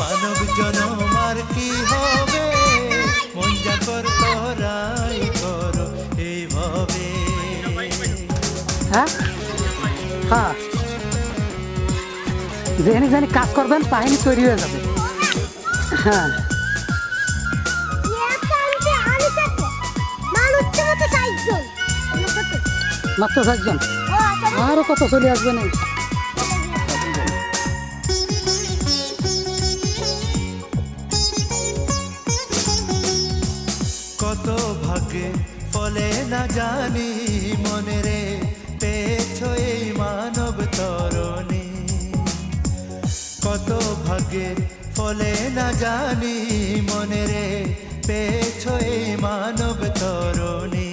মানব জনম আর কি হবে, মন যা কর তোরাই করো এইভাবে। হ্যাঁ হ্যাঁ, যেখানে জানি কাজ করবেন কাহিনী তৈরি হয়ে যাবে। হ্যাঁ মাত্র 4 জন, আরো কত চলে আসবে না। কত ভাগ্যে ফলে না জানি মনে রে, পেয়েছ এই মানব তরণী। কত ভাগ্যের ফলে না জানি মনে রে, পেয়েছ এই মানব তরণী।